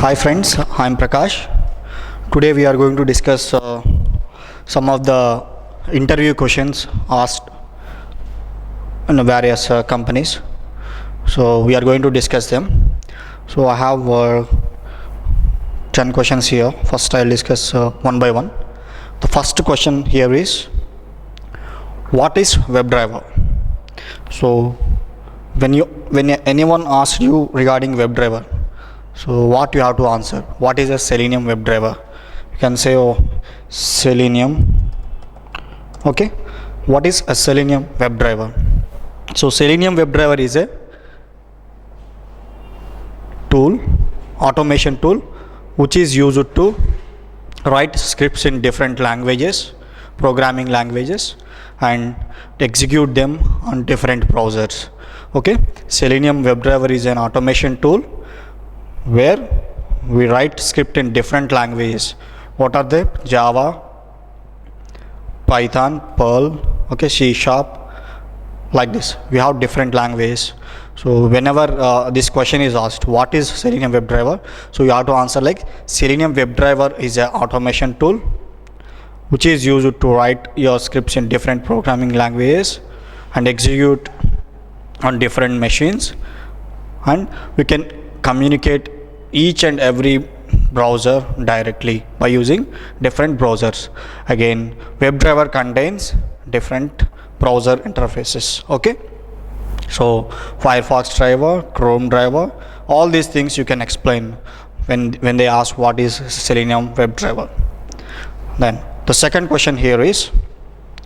Hi friends, I'm Prakash. Today we are going to discuss some of the interview questions asked in various companies. So we are going to discuss them. So I have 10 questions here. First I'll discuss one by one. The first question here is, what is WebDriver? So when anyone asks you regarding WebDriver, so what you have to answer? What is a Selenium WebDriver? You can say, oh, Selenium. Okay. What is a Selenium WebDriver? So Selenium WebDriver is a tool, automation tool, which is used to write scripts in different languages, programming languages, and execute them on different browsers. Okay. Selenium WebDriver is an automation tool where we write script in different languages. What are they? Java, Python, Perl, okay, C Sharp, like this. We have different languages. So whenever this question is asked, what is Selenium WebDriver? So you have to answer like, Selenium WebDriver is an automation tool which is used to write your scripts in different programming languages and execute on different machines, and we can communicate each and every browser directly by using different browsers. Again, WebDriver contains different browser interfaces. Okay, so Firefox driver, Chrome driver, all these things you can explain when they ask what is Selenium WebDriver. Then the second question here is,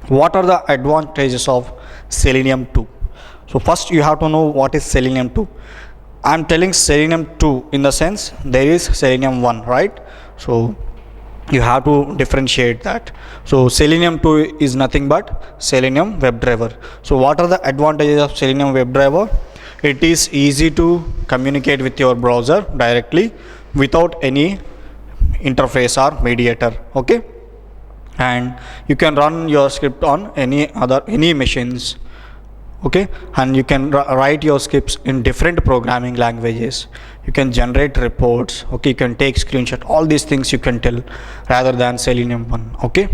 what are the advantages of Selenium 2? So first you have to know what is Selenium 2. I am telling Selenium 2 in the sense there is Selenium 1, right? So you have to differentiate that. So Selenium 2 is nothing but Selenium WebDriver. So what are the advantages of Selenium WebDriver? It is easy to communicate with your browser directly without any interface or mediator. Okay, and you can run your script on any machines. Okay, and you can write your scripts in different programming languages. You can generate reports. Okay, you can take screenshot. All these things you can tell rather than Selenium 1. Okay,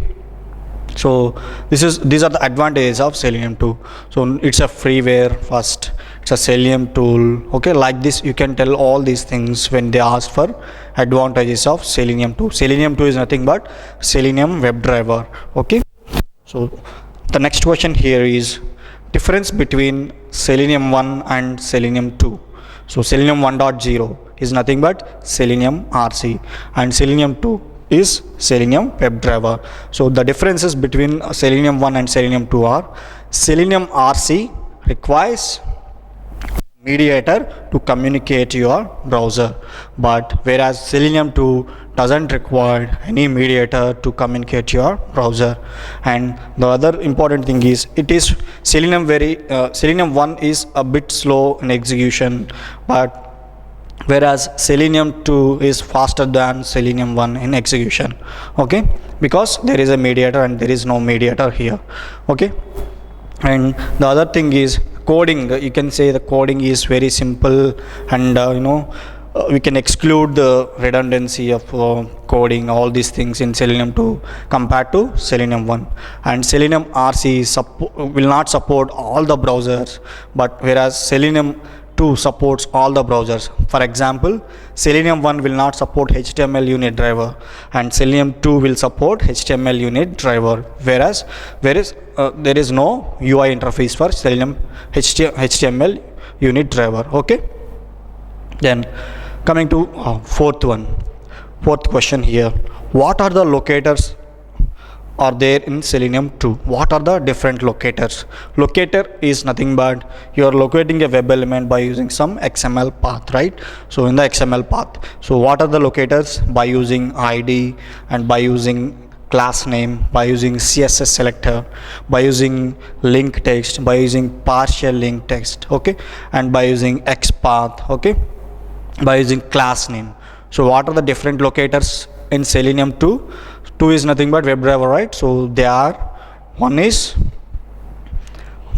so these are the advantages of Selenium 2. So it's a freeware first. It's a Selenium tool. Okay, like this you can tell all these things when they ask for advantages of Selenium 2. Selenium 2 is nothing but Selenium WebDriver. Okay, so the next question here is, difference between Selenium 1 and Selenium 2. So Selenium 1.0 is nothing but Selenium RC, and Selenium 2 is Selenium WebDriver. So the differences between Selenium 1 and Selenium 2 are, Selenium RC requires mediator to communicate your browser, but whereas Selenium 2 doesn't require any mediator to communicate your browser. And the other important thing is, it is Selenium 1 is a bit slow in execution, but whereas Selenium 2 is faster than Selenium 1 in execution. Okay, because there is a mediator and there is no mediator here. Okay, and the other thing is coding. You can say the coding is very simple, and we can exclude the redundancy of coding, all these things in Selenium 2 compared to Selenium 1. And Selenium RC will not support all the browsers, but whereas Selenium 2 supports all the browsers. For example, Selenium 1 will not support HTML unit driver, and Selenium 2 will support HTML unit driver, whereas there is no UI interface for Selenium HTML unit driver. Okay, then coming to fourth question here, what are the locators are there in Selenium 2? What are the different locators? Locator is nothing but you are locating a web element by using some XML path, right? So in the XML path, so what are the locators? By using ID, and by using class name, by using CSS selector, by using link text, by using partial link text. Okay, and by using XPath. Okay, by using class name. So what are the different locators in Selenium 2? 2 is nothing but WebDriver, right? So they are, one is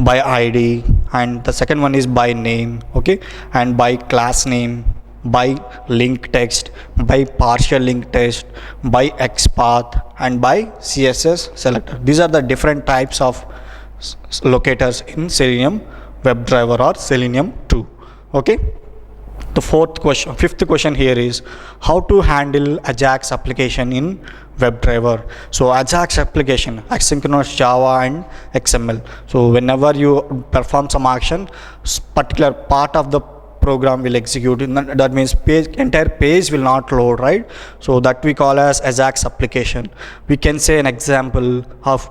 by ID, and the second one is by name. Okay, and by class name, by link text, by partial link text, by XPath, and by CSS selector. These are the different types of locators in Selenium WebDriver or Selenium 2. Okay. The fifth question here is how to handle Ajax application in WebDriver. So Ajax application, asynchronous Java and XML. So whenever you perform some action, particular part of the program will execute. That means entire page will not load, right? So that we call as Ajax application. We can say an example of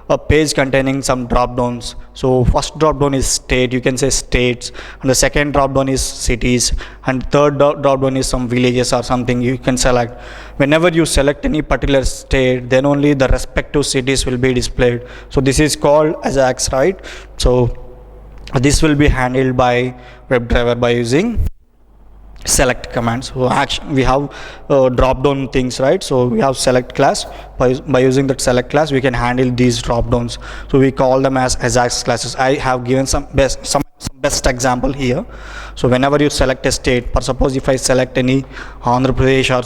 a page containing some drop downs. So first drop down is state, you can say states, and the second drop down is cities, and third drop down is some villages or something you can select. Whenever you select any particular state, then only the respective cities will be displayed. So this is called Ajax, right? So this will be handled by WebDriver by using select commands. So we have drop down things, right? So we have select class. By using that select class, we can handle these drop downs. So we call them as Ajax classes. I have given some best example here. So whenever you select a state, for suppose if I select any Andhra Pradesh or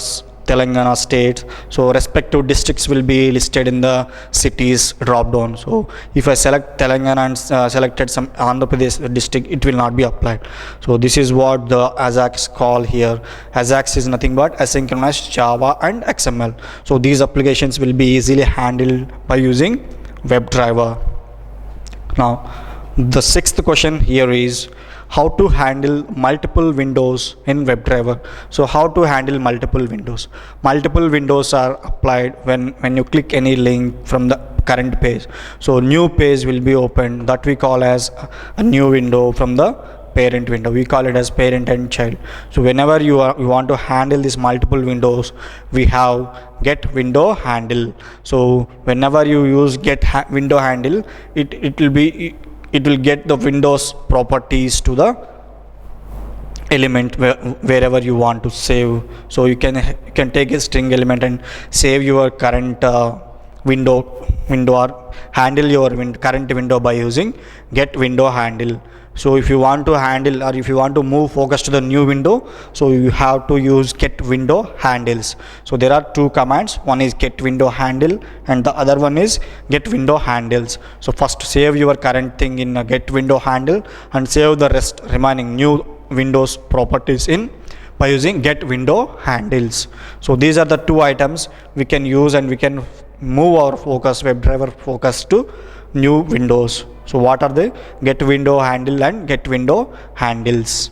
Telangana state, so respective districts will be listed in the cities drop down. So if I select Telangana and selected some Andhra Pradesh district, it will not be applied. So this is what the Ajax call here. Ajax is nothing but asynchronous Java and XML. So these applications will be easily handled by using WebDriver. Now the sixth question here is how to handle multiple windows in WebDriver. So how to handle multiple windows? Multiple windows are applied when you click any link from the current page. So new page will be opened, that we call as a new window from the parent window. We call it as parent and child. So whenever you want to handle these multiple windows, we have get window handle. So whenever you use get window handle, it will get the Windows properties to the element wherever you want to save. So you can take a string element and save your current window or handle your current window by using get window handle. So if you want to handle or if you want to move focus to the new window, so you have to use get window handles. So there are two commands, one is get window handle and the other one is get window handles. So first save your current thing in a get window handle and save the rest remaining new Windows properties in by using get window handles. So these are the two items we can use and we can move our focus, WebDriver focus to new windows. So what are they? Get window handle and get window handles.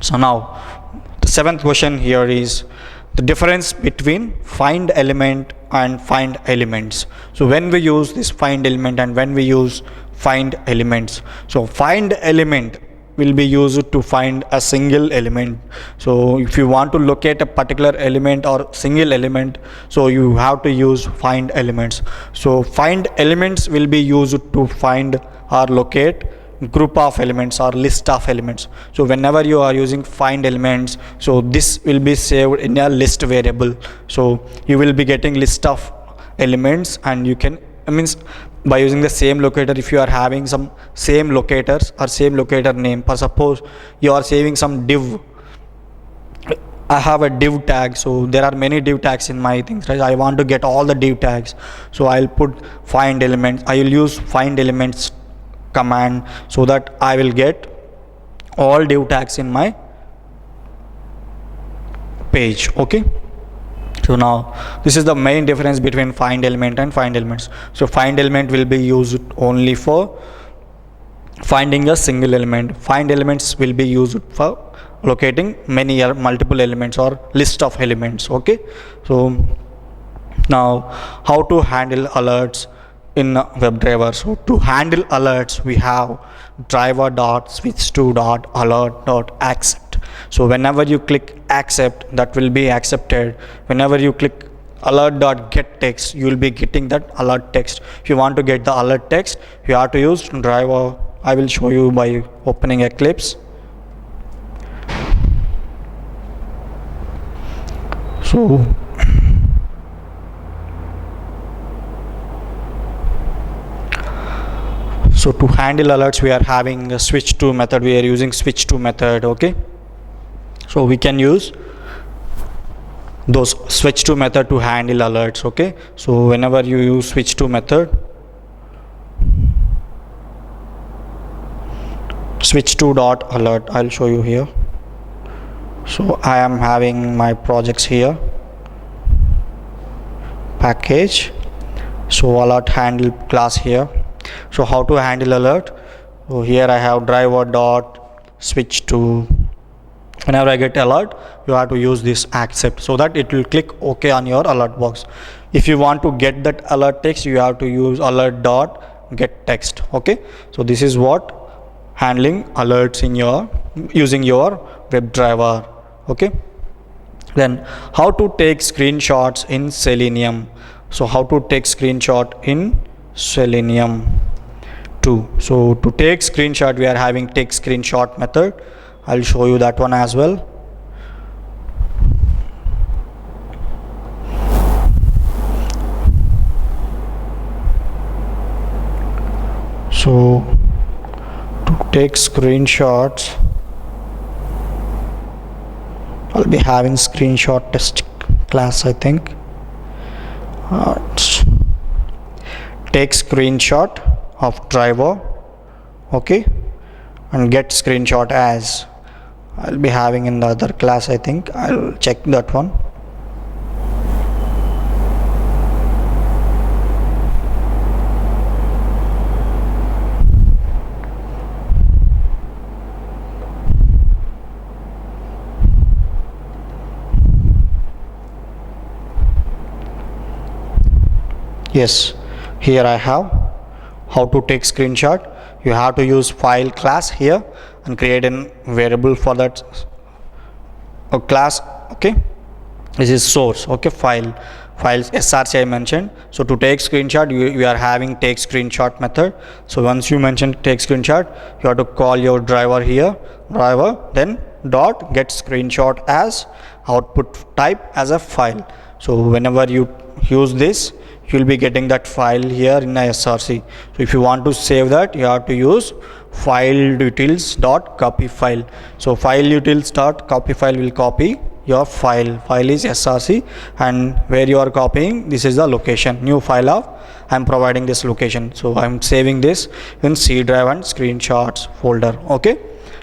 So now the seventh question here is the difference between find element and find elements. So when we use this find element and when we use find elements, so find element will be used to find a single element. So if you want to locate a particular element or single element, so you have to use find elements. So find elements will be used to find or locate group of elements or list of elements. So whenever you are using find elements, so this will be saved in a list variable. So you will be getting list of elements and you can by using the same locator, if you are having some same locators or same locator name, for suppose you are saving some div, I have a div tag, so there are many div tags in my things, right? I want to get all the div tags, so I'll put find elements. I will use find elements command so that I will get all div tags in my page. Okay. So now this is the main difference between find element and find elements. So find element will be used only for finding a single element. Find elements will be used for locating many or multiple elements or list of elements. Okay. So now how to handle alerts in WebDriver. So to handle alerts, we have driver.switch2.alert.accept. So whenever you click accept, that will be accepted. Whenever you click alert.get text, you will be getting that alert text. If you want to get the alert text, you have to use driver. I will show you by opening Eclipse. So to handle alerts, we are having a switch to method. We are using switch to method. Okay. So we can use those switch to method to handle alerts. Okay, so whenever you use switch to method, switch to dot alert, I'll show you here. So I am having my projects here, package, so alert handle class here. So how to handle alert? So here I have driver dot switch to. Whenever I get alert, you have to use this accept, so that it will click OK on your alert box. If you want to get that alert text, you have to use alert dot get text. Okay, so this is what handling alerts in your using your WebDriver. Okay, then how to take screenshots in Selenium. So how to take screenshot in Selenium 2. So to take screenshot, we are having take screenshot method. I'll show you that one as well. So to take screenshots, I'll be having screenshot test class, I think. Take screenshot of driver, okay, and get screenshot as, I'll be having in the other class, I think. I'll check that one. Yes, here I have how to take screenshot. You have to use file class here and create a variable for that class. Okay, this is source. Okay, files src I mentioned. So to take screenshot, you are having take screenshot method. So once you mention take screenshot, you have to call your driver here, driver, then dot get screenshot as output type as a file. So whenever you use this, you will be getting that file here in a src. So if you want to save that, you have to use file utils dot copy file. So file utils dot copy file will copy your file. File is src, and where you are copying, this is the location, new file of I'm providing this location. So I'm saving this in C drive and screenshots folder, okay,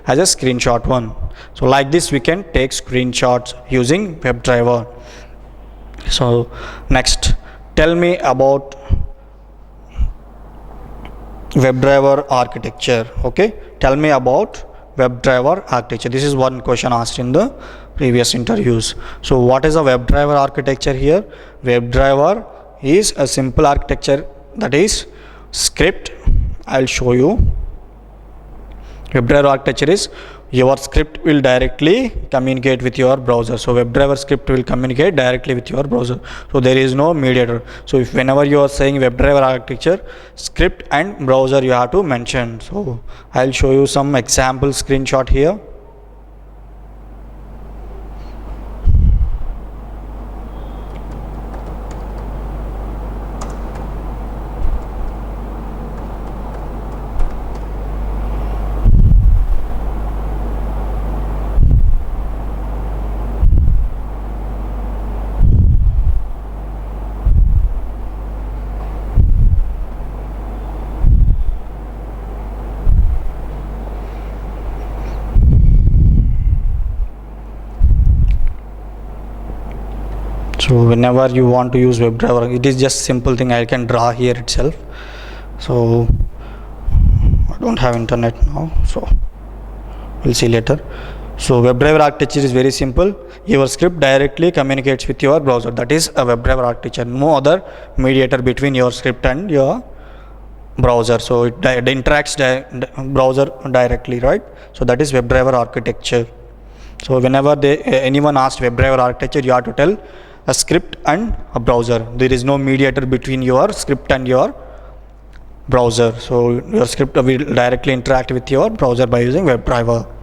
as a screenshot one. So like this we can take screenshots using WebDriver. So next, tell me about WebDriver architecture. Okay, tell me about WebDriver architecture. This is one question asked in the previous interviews. So what is a WebDriver architecture here? WebDriver is a simple architecture, that is script. I'll show you. WebDriver architecture is your script will directly communicate with your browser. So WebDriver script will communicate directly with your browser. So there is no mediator. So if whenever you are saying WebDriver architecture, script and browser you have to mention. So I'll show you some example screenshot here. So whenever you want to use WebDriver, it is just simple thing I can draw here itself. So I don't have internet now, so we'll see later. So WebDriver architecture is very simple. Your script directly communicates with your browser. That is a WebDriver architecture. No other mediator between your script and your browser. So it interacts browser directly, right? So that is WebDriver architecture. So whenever anyone asks WebDriver architecture, you have to tell a script and a browser. There is no mediator between your script and your browser. So your script will directly interact with your browser by using WebDriver.